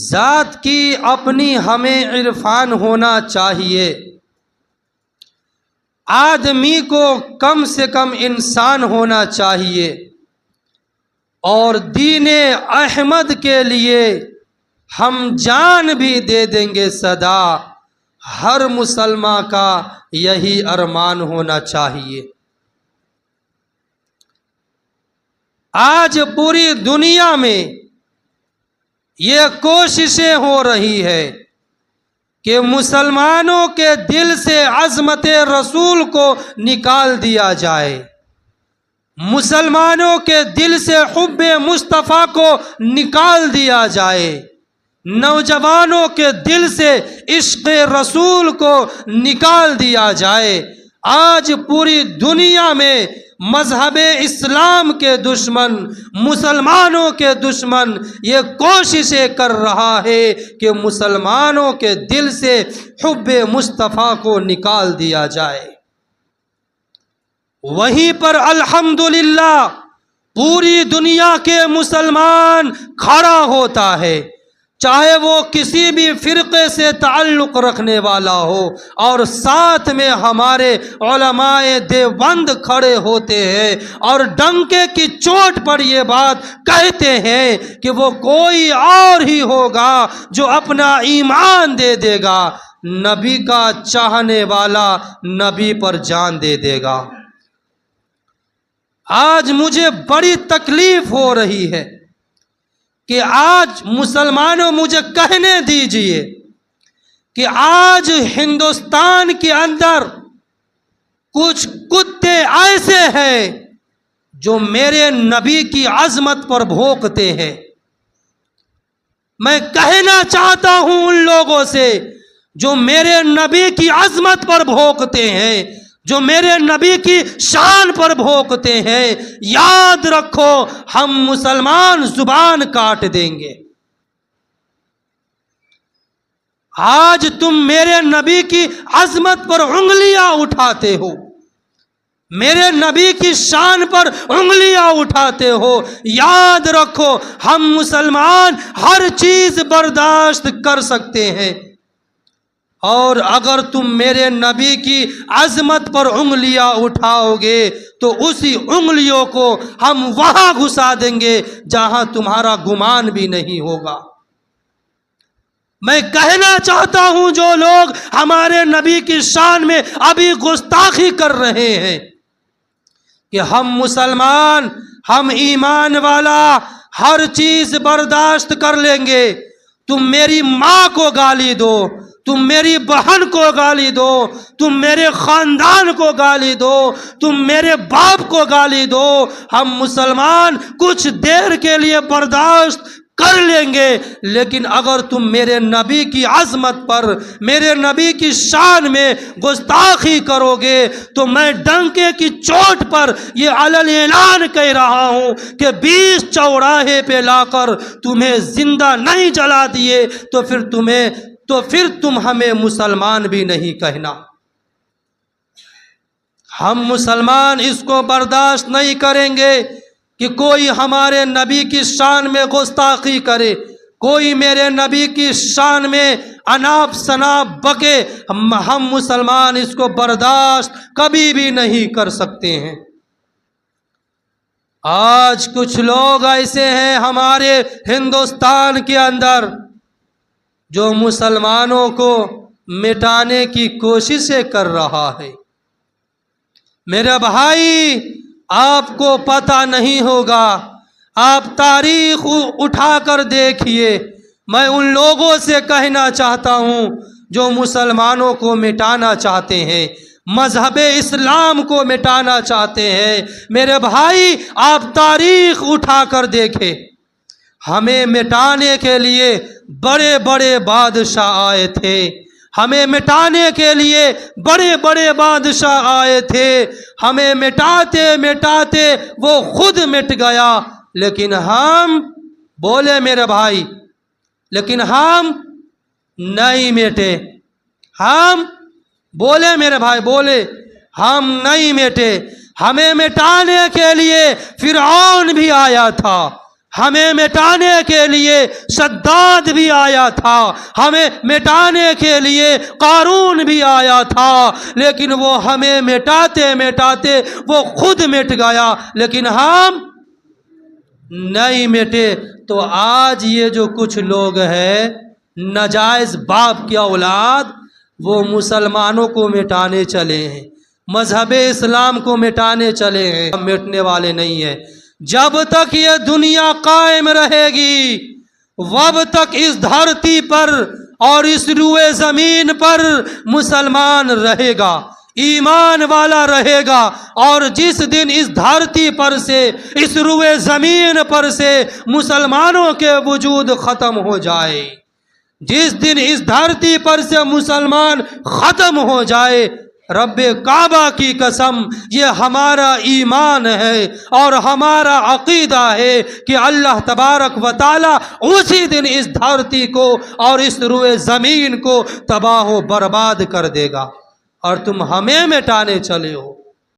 ذات کی اپنی ہمیں عرفان ہونا چاہیے۔ آدمی کو کم سے کم انسان ہونا چاہیے، اور دین احمد کے لیے ہم جان بھی دے دیں گے صدا۔ ہر مسلمان کا یہی ارمان ہونا چاہیے۔ آج پوری دنیا میں یہ کوششیں ہو رہی ہے کہ مسلمانوں کے دل سے عظمت رسول کو نکال دیا جائے، مسلمانوں کے دل سے حب مصطفیٰ کو نکال دیا جائے، نوجوانوں کے دل سے عشق رسول کو نکال دیا جائے۔ آج پوری دنیا میں مذہب اسلام کے دشمن، مسلمانوں کے دشمن یہ کوششیں کر رہا ہے کہ مسلمانوں کے دل سے حب مصطفیٰ کو نکال دیا جائے۔ وہیں پر الحمدللہ پوری دنیا کے مسلمان کھڑا ہوتا ہے، چاہے وہ کسی بھی فرقے سے تعلق رکھنے والا ہو، اور ساتھ میں ہمارے علماء دیوبند کھڑے ہوتے ہیں اور ڈنکے کی چوٹ پر یہ بات کہتے ہیں کہ وہ کوئی اور ہی ہوگا جو اپنا ایمان دے دے گا، نبی کا چاہنے والا نبی پر جان دے دے گا۔ آج مجھے بڑی تکلیف ہو رہی ہے کہ آج مسلمانوں مجھے کہنے دیجئے کہ آج ہندوستان کے اندر کچھ کتے ایسے ہیں جو میرے نبی کی عظمت پر بھونکتے ہیں۔ میں کہنا چاہتا ہوں ان لوگوں سے جو میرے نبی کی عظمت پر بھونکتے ہیں، جو میرے نبی کی شان پر بھونکتے ہیں، یاد رکھو ہم مسلمان زبان کاٹ دیں گے۔ آج تم میرے نبی کی عظمت پر انگلیاں اٹھاتے ہو، میرے نبی کی شان پر انگلیاں اٹھاتے ہو، یاد رکھو ہم مسلمان ہر چیز برداشت کر سکتے ہیں، اور اگر تم میرے نبی کی عظمت پر انگلیاں اٹھاؤ گے تو اسی انگلیوں کو ہم وہاں گھسا دیں گے جہاں تمہارا گمان بھی نہیں ہوگا۔ میں کہنا چاہتا ہوں جو لوگ ہمارے نبی کی شان میں ابھی گستاخی کر رہے ہیں کہ ہم مسلمان، ہم ایمان والا ہر چیز برداشت کر لیں گے، تم میری ماں کو گالی دو، تم میری بہن کو گالی دو، تم میرے خاندان کو گالی دو، تم میرے باپ کو گالی دو، ہم مسلمان کچھ دیر کے لیے برداشت کر لیں گے، لیکن اگر تم میرے نبی کی عظمت پر، میرے نبی کی شان میں گستاخی کرو گے تو میں ڈنکے کی چوٹ پر یہ علل اعلان کہہ رہا ہوں کہ 20 چوراہے پہ لا کر تمہیں زندہ نہیں جلا دیے تو پھر تم ہمیں مسلمان بھی نہیں کہنا۔ ہم مسلمان اس کو برداشت نہیں کریں گے کہ کوئی ہمارے نبی کی شان میں گستاخی کرے، کوئی میرے نبی کی شان میں اناپ شناپ بکے۔ ہم مسلمان اس کو برداشت کبھی بھی نہیں کر سکتے ہیں۔ آج کچھ لوگ ایسے ہیں ہمارے ہندوستان کے اندر جو مسلمانوں کو مٹانے کی کوششیں کر رہا ہے۔ میرے بھائی، آپ کو پتہ نہیں ہوگا، آپ تاریخ اٹھا کر دیکھیے۔ میں ان لوگوں سے کہنا چاہتا ہوں جو مسلمانوں کو مٹانا چاہتے ہیں، مذہب اسلام کو مٹانا چاہتے ہیں، میرے بھائی آپ تاریخ اٹھا کر دیکھیں۔ ہمیں مٹانے کے لیے بڑے بڑے بادشاہ آئے تھے، ہمیں مٹانے کے لیے بڑے بڑے بادشاہ آئے تھے، ہمیں مٹاتے مٹاتے وہ خود مٹ گیا، لیکن ہم بولے میرے بھائی، لیکن ہم نہیں مٹے۔ ہم بولے میرے بھائی، بولے ہم نہیں مٹے۔ ہمیں مٹانے کے لیے فرعون بھی آیا تھا، ہمیں مٹانے کے لیے شداد بھی آیا تھا، ہمیں مٹانے کے لیے قارون بھی آیا تھا، لیکن وہ ہمیں مٹاتے مٹاتے وہ خود مٹ گیا، لیکن ہم نہیں مٹے۔ تو آج یہ جو کچھ لوگ ہیں ناجائز باپ کی اولاد، وہ مسلمانوں کو مٹانے چلے ہیں، مذہب اسلام کو مٹانے چلے ہیں، ہم مٹنے والے نہیں ہیں۔ جب تک یہ دنیا قائم رہے گی، وب تک اس دھرتی پر اور اس روئے زمین پر مسلمان رہے گا، ایمان والا رہے گا، اور جس دن اس دھرتی پر سے، اس روئے زمین پر سے مسلمانوں کے وجود ختم ہو جائے، جس دن اس دھرتی پر سے مسلمان ختم ہو جائے، رب کعبہ کی قسم یہ ہمارا ایمان ہے اور ہمارا عقیدہ ہے کہ اللہ تبارک و تعالی اسی دن اس دھرتی کو اور اس روئے زمین کو تباہ و برباد کر دے گا، اور تم ہمیں مٹانے چلے ہو۔